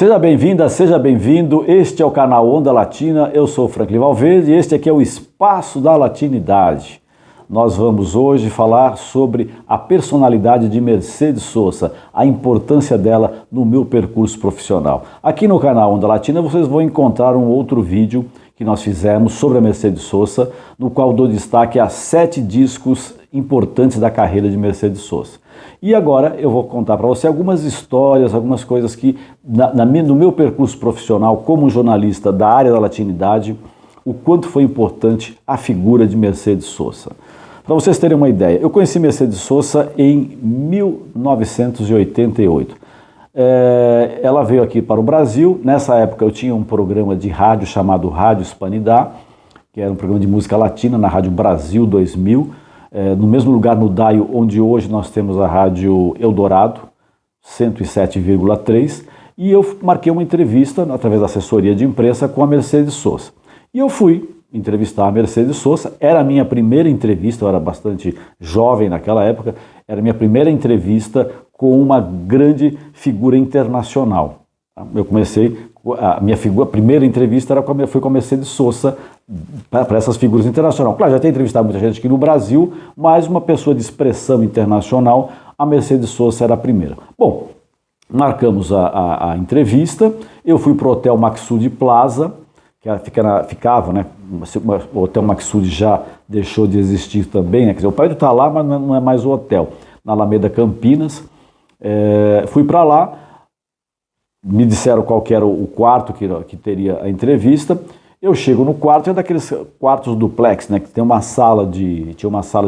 Seja bem-vinda, seja bem-vindo. Este é o canal Onda Latina. Eu sou Franklin Valverde e este aqui é o Espaço da Latinidade. Nós vamos hoje falar sobre a personalidade de Mercedes Sosa, a importância dela no meu percurso profissional. Aqui no canal Onda Latina vocês vão encontrar um outro vídeo que nós fizemos sobre a Mercedes Sosa, no qual dou destaque a 7 discos importantes da carreira de Mercedes Sosa. E agora eu vou contar para você algumas histórias, algumas coisas que no meu percurso profissional como jornalista da área da latinidade, o quanto foi importante a figura de Mercedes Sosa. Para vocês terem uma ideia, eu conheci Mercedes Sosa em 1988. Ela veio aqui para o Brasil. Nessa época eu tinha um programa de rádio chamado Rádio Hispanidad, que era um programa de música latina na Rádio Brasil 2000, no mesmo lugar no DAIO onde hoje nós temos a Rádio Eldorado 107,3, e eu marquei uma entrevista através da assessoria de imprensa com a Mercedes Sosa. E eu fui entrevistar a Mercedes Sosa. Era a minha primeira entrevista, eu era bastante jovem naquela época, era a minha primeira entrevista com uma grande figura internacional. Eu comecei, a primeira entrevista foi com a Mercedes Sosa, para essas figuras internacionais. Claro, já tenho entrevistado muita gente aqui no Brasil, mas uma pessoa de expressão internacional, a Mercedes Sosa era a primeira. Bom, marcamos a entrevista, eu fui para o Hotel Maxud Plaza, que ficava, né? O Hotel Maxud já deixou de existir também, né? Quer dizer, o prédio está lá, mas não é mais o hotel, na Alameda Campinas. Fui para lá, me disseram qual que era o quarto que teria a entrevista. Eu chego no quarto, é daqueles quartos duplex, né, que tinha uma sala de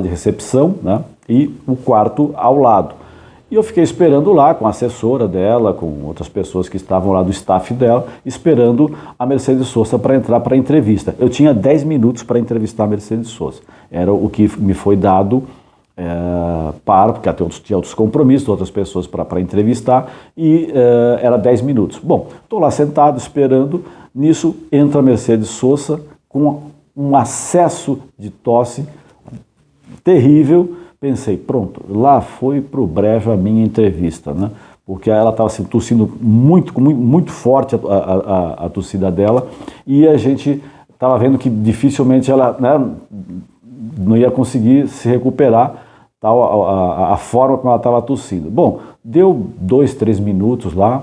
recepção, né, e o quarto ao lado. E eu fiquei esperando lá com a assessora dela, com outras pessoas que estavam lá do staff dela, esperando a Mercedes Sosa para entrar para a entrevista. Eu tinha 10 minutos para entrevistar a Mercedes Sosa. Era o que me foi dado porque tinha outros compromissos, outras pessoas para entrevistar, e era 10 minutos. Bom, estou lá sentado esperando. Nisso entra a Mercedes Sosa com um acesso de tosse terrível. Pensei, pronto, lá foi pro brejo a minha entrevista, né? Porque ela estava assim, tossindo muito forte a tossida dela, e a gente estava vendo que dificilmente ela, né, não ia conseguir se recuperar, tal, a forma como ela estava tossindo. Bom, deu 2, 3 minutos lá,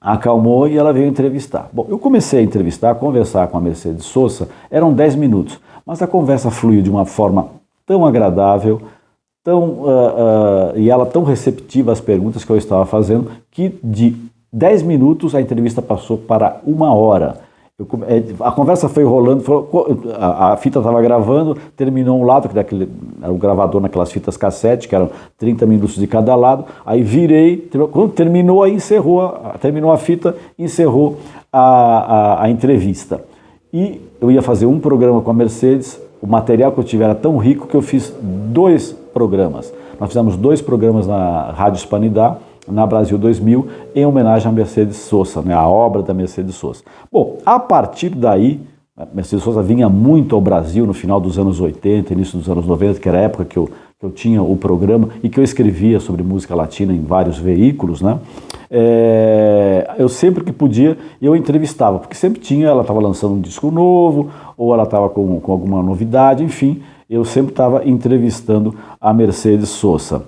acalmou e ela veio entrevistar. Bom, eu comecei a conversar com a Mercedes Sosa, eram 10 minutos, mas a conversa fluiu de uma forma tão agradável, e ela tão receptiva às perguntas que eu estava fazendo, que de 10 minutos a entrevista passou para 1 hora. A conversa foi rolando, a fita estava gravando, terminou um lado, que era o gravador naquelas fitas cassete, que eram 30 minutos de cada lado, aí virei, quando terminou, aí terminou a fita, encerrou a entrevista. E eu ia fazer um programa com a Mercedes, o material que eu tive era tão rico que eu fiz 2 programas. Nós fizemos 2 programas na Rádio Hispanidad, na Brasil 2000, em homenagem à Mercedes Sosa, né, a obra da Mercedes Sosa. Bom, a partir daí, a Mercedes Sosa vinha muito ao Brasil no final dos anos 80, início dos anos 90, que era a época que eu tinha o programa e que eu escrevia sobre música latina em vários veículos, né? Eu sempre que podia, eu entrevistava, porque sempre ela estava lançando um disco novo, ou ela estava com alguma novidade, enfim, eu sempre estava entrevistando a Mercedes Sosa.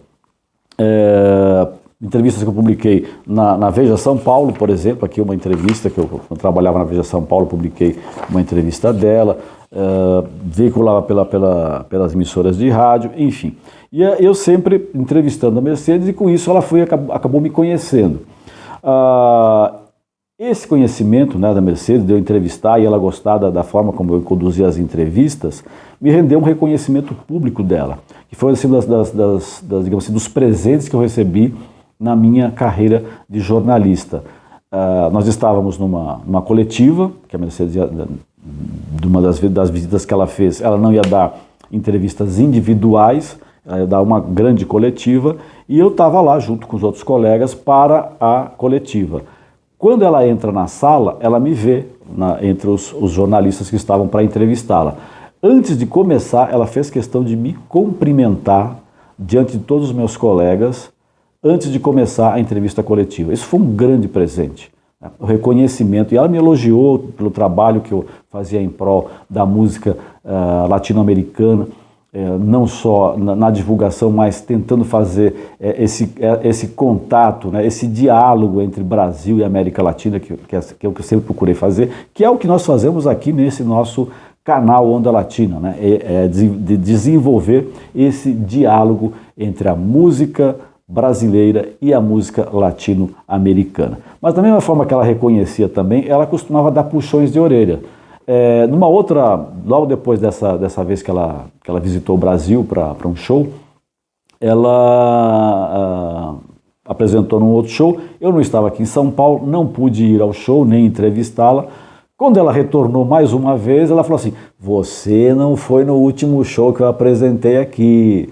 Entrevistas que eu publiquei na Veja São Paulo, por exemplo, aqui uma entrevista que eu trabalhava na Veja São Paulo, publiquei uma entrevista dela, veiculava pelas emissoras de rádio, enfim. E eu sempre entrevistando a Mercedes, e com isso ela acabou me conhecendo. Esse conhecimento, né, da Mercedes, de eu entrevistar e ela gostar da forma como eu conduzia as entrevistas, me rendeu um reconhecimento público dela, que foi assim, digamos assim, dos presentes que eu recebi na minha carreira de jornalista. Nós estávamos numa coletiva, que a Mercedes, de uma das visitas que ela fez, ela não ia dar entrevistas individuais, ela ia dar uma grande coletiva, e eu estava lá junto com os outros colegas para a coletiva. Quando ela entra na sala, ela me vê entre os jornalistas que estavam para entrevistá-la. Antes de começar, ela fez questão de me cumprimentar diante de todos os meus colegas, antes de começar a entrevista coletiva. Isso foi um grande presente. o reconhecimento. E ela me elogiou pelo trabalho que eu fazia em prol da música latino-americana, não só na divulgação, mas tentando fazer esse contato, né, esse diálogo entre Brasil e América Latina, que é o que eu sempre procurei fazer, que é o que nós fazemos aqui nesse nosso canal Onda Latina, né, de desenvolver esse diálogo entre a música brasileira e a música latino-americana. Mas da mesma forma que ela reconhecia também, ela costumava dar puxões de orelha. Numa outra, logo depois dessa vez que ela visitou o Brasil para um show, ela apresentou num outro show. Eu não estava aqui em São Paulo, não pude ir ao show, nem entrevistá-la. Quando ela retornou mais uma vez, ela falou assim: você não foi no último show que eu apresentei aqui.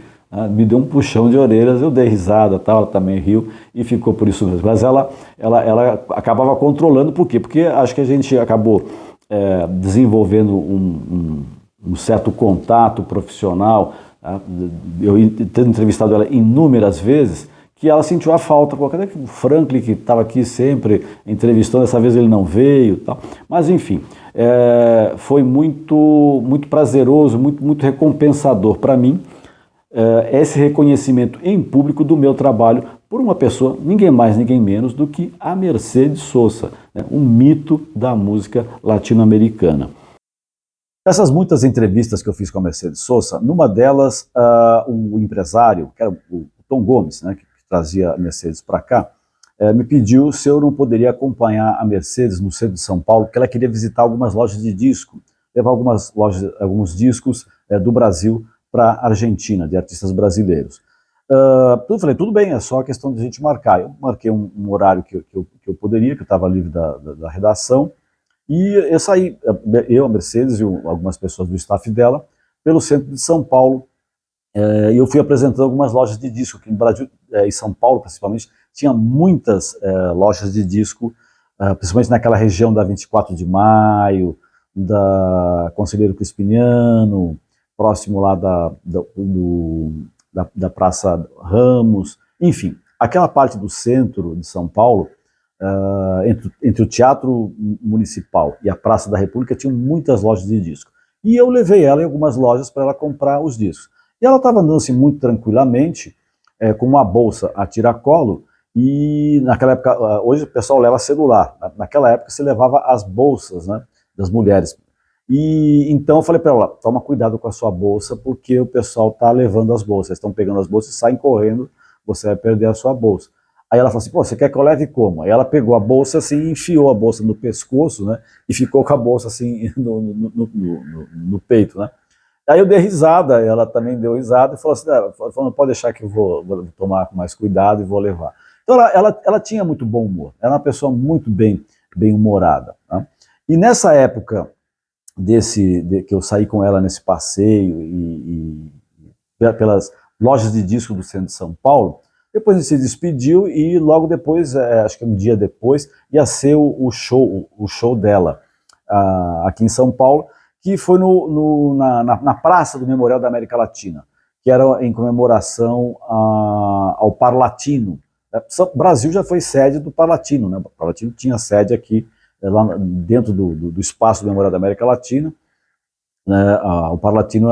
Me deu um puxão de orelhas, eu dei risada, ela também riu e ficou por isso mesmo. Mas ela acabava controlando, por quê? Porque acho que a gente acabou desenvolvendo um certo contato profissional, eu tendo entrevistado ela inúmeras vezes, que ela sentiu a falta. Cadê o Franklin, que estava aqui sempre entrevistando, dessa vez ele não veio, tal. Mas enfim, foi muito prazeroso, muito recompensador para mim, esse reconhecimento em público do meu trabalho por uma pessoa, ninguém mais, ninguém menos do que a Mercedes Sosa, né, um mito da música latino-americana. Essas muitas entrevistas que eu fiz com a Mercedes Sosa, numa delas, o empresário, que era o Tom Gomes, né, que trazia a Mercedes para cá, me pediu se eu não poderia acompanhar a Mercedes no centro de São Paulo, porque ela queria visitar algumas lojas de disco, levar alguns discos do Brasil para a Argentina, de artistas brasileiros. Eu falei, tudo bem, é só a questão de a gente marcar. Eu marquei um horário que eu poderia, que eu estava livre da redação, e eu saí, eu, a Mercedes e algumas pessoas do staff dela, pelo centro de São Paulo, e eu fui apresentando algumas lojas de disco, que no Brasil, em São Paulo principalmente, tinha muitas lojas de disco, principalmente naquela região da 24 de Maio, da Conselheiro Crispiniano, próximo lá da Praça Ramos, enfim, aquela parte do centro de São Paulo, entre o Teatro Municipal e a Praça da República, tinham muitas lojas de disco. E eu levei ela em algumas lojas para ela comprar os discos. E ela estava andando assim muito tranquilamente, com uma bolsa a tiracolo, e naquela época, hoje o pessoal leva celular, naquela época se levava as bolsas, né, das mulheres. E então eu falei para ela, toma cuidado com a sua bolsa, porque o pessoal está levando as bolsas, estão pegando as bolsas e saem correndo, você vai perder a sua bolsa. Aí ela falou assim, pô, você quer que eu leve como? Aí ela pegou a bolsa assim, enfiou a bolsa no pescoço, né, e ficou com a bolsa assim no peito, né. Aí eu dei risada, ela também deu risada e falou assim, não pode deixar que eu vou tomar com mais cuidado e vou levar. Então ela tinha muito bom humor, era uma pessoa muito bem humorada, né? E nessa época que eu saí com ela nesse passeio e pelas lojas de disco do centro de São Paulo, depois ele se despediu e logo depois, acho que um dia depois, ia ser o show dela aqui em São Paulo, que foi na Praça do Memorial da América Latina, que era em comemoração ao Parlatino. O Brasil já foi sede do Parlatino, né? O Parlatino tinha sede aqui, lá dentro do espaço do Memorial da América Latina, né? O Parlatino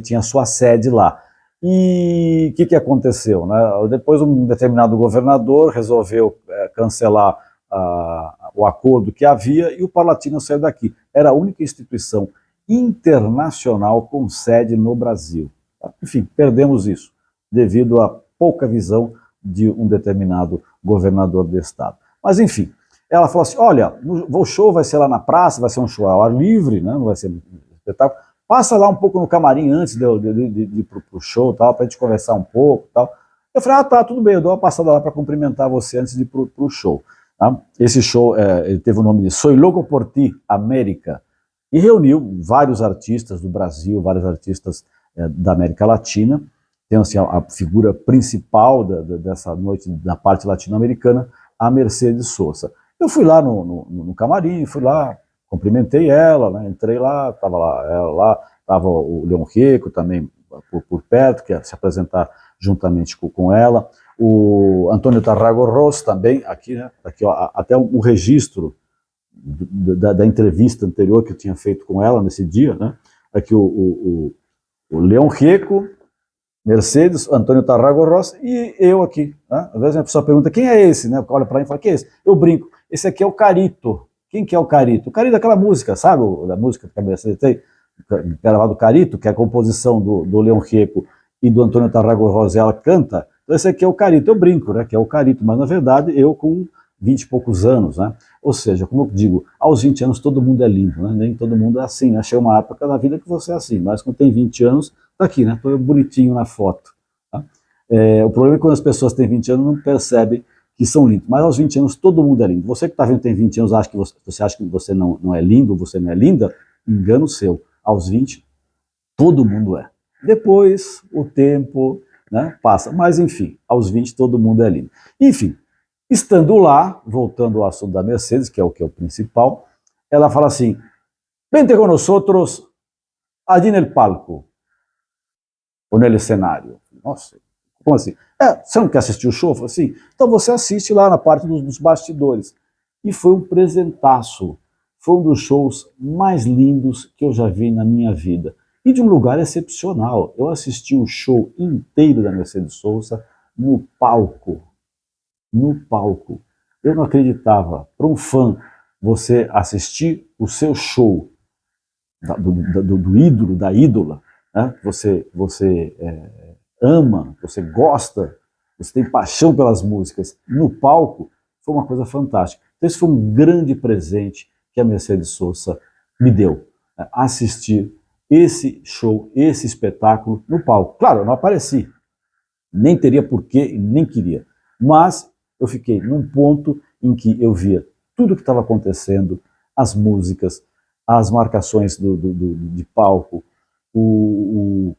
tinha sua sede lá. E o que aconteceu, né? Depois um determinado governador resolveu cancelar o acordo que havia e o Parlatino saiu daqui. Era a única instituição internacional com sede no Brasil. Enfim, perdemos isso devido à pouca visão de um determinado governador do estado. Mas enfim, ela falou assim, olha, o show vai ser lá na praça, vai ser um show ao ar livre, né? Não vai ser um espetáculo. Passa lá um pouco no camarim antes de ir pro show, tal, pra gente conversar um pouco, tal. Eu falei, tá, tudo bem, eu dou uma passada lá para cumprimentar você antes de ir pro show. Tá? Esse show ele teve o nome de Soy Loco por Ti, América, e reuniu vários artistas do Brasil, vários artistas da América Latina. Tem assim, a figura principal dessa noite da parte latino-americana, a Mercedes Sosa. Eu fui lá no camarim, fui lá, cumprimentei ela, né, entrei lá, estava lá, ela lá, estava o Leon Rieco também por perto, que ia se apresentar juntamente com ela. O Antônio Tarrago Ross também, aqui, né? Aqui, ó, até o registro da entrevista anterior que eu tinha feito com ela nesse dia, né? Aqui o Leão Gieco, Mercedes, Antônio Tarrago Ross e eu aqui. Né? Às vezes a pessoa pergunta, quem é esse? Né? Olha para mim e fala, quem é esse? Eu brinco, esse aqui é o Carito. Quem que é o Carito? O Carito é aquela música, sabe? Da música que a Mercedes tem, gravado Carito, que é a composição do Leão Gieco e do Antônio Tarrago Ross, ela canta. Então esse aqui é o Carito, eu brinco, né? Que é o Carito, mas na verdade eu com 20 e poucos anos, né? Ou seja, como eu digo, aos 20 anos todo mundo é lindo, né? Nem todo mundo é assim, né? Chega uma época da vida que você é assim, mas quando tem 20 anos, tá aqui, né? Tô bonitinho na foto. Tá? O problema é que quando as pessoas têm 20 anos não percebem que são lindos, mas aos 20 anos todo mundo é lindo. Você que está vendo que tem 20 anos, acha que você acha que você não é lindo, você não é linda, engano seu. Aos 20, todo mundo é. Depois, o tempo, né, passa. Mas, enfim, aos 20 todo mundo é lindo. Enfim, estando lá, voltando ao assunto da Mercedes, que é o principal, ela fala assim, vente con nosotros allí en el palco, ou no cenário. Nossa, como assim? Você não quer assistir o show? Eu falei assim, então você assiste lá na parte dos bastidores. E foi um presentaço. Foi um dos shows mais lindos que eu já vi na minha vida. E de um lugar excepcional. Eu assisti o show inteiro da Mercedes Sosa no palco. No palco. Eu não acreditava. Para um fã, você assistir o seu show do ídolo, da ídola, né? Você ama, você gosta, você tem paixão pelas músicas, no palco, foi uma coisa fantástica. Então esse foi um grande presente que a Mercedes Sosa me deu, né? Assistir esse show, esse espetáculo no palco. Claro, eu não apareci, nem teria porquê e nem queria, mas eu fiquei num ponto em que eu via tudo o que estava acontecendo, as músicas, as marcações de palco,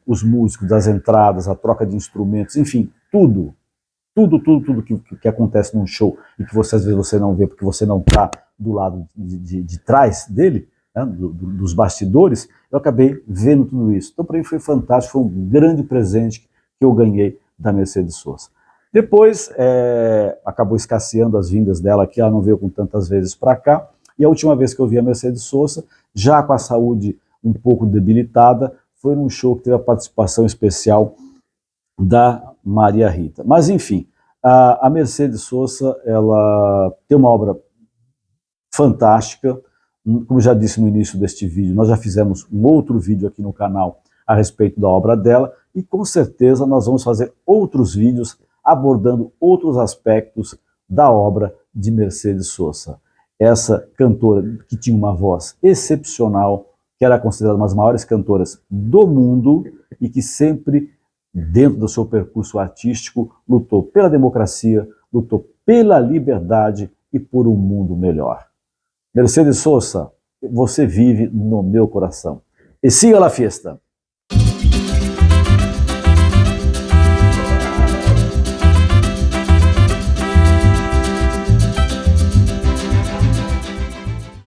os músicos, das entradas, a troca de instrumentos, enfim, tudo que acontece num show e que você às vezes você não vê porque você não está do lado de trás dele, né, dos bastidores, eu acabei vendo tudo isso. Então para mim foi fantástico, foi um grande presente que eu ganhei da Mercedes Sosa. Depois acabou escasseando as vindas dela, que ela não veio com tantas vezes para cá, e a última vez que eu vi a Mercedes Sosa, já com a saúde um pouco debilitada, foi num show que teve a participação especial da Maria Rita. Mas enfim, a Mercedes Sosa, ela tem uma obra fantástica, como já disse no início deste vídeo, nós já fizemos um outro vídeo aqui no canal a respeito da obra dela, e com certeza nós vamos fazer outros vídeos abordando outros aspectos da obra de Mercedes Sosa. Essa cantora que tinha uma voz excepcional, que era considerada uma das maiores cantoras do mundo e que sempre, dentro do seu percurso artístico, lutou pela democracia, lutou pela liberdade e por um mundo melhor. Mercedes Sosa, você vive no meu coração. E siga a fiesta!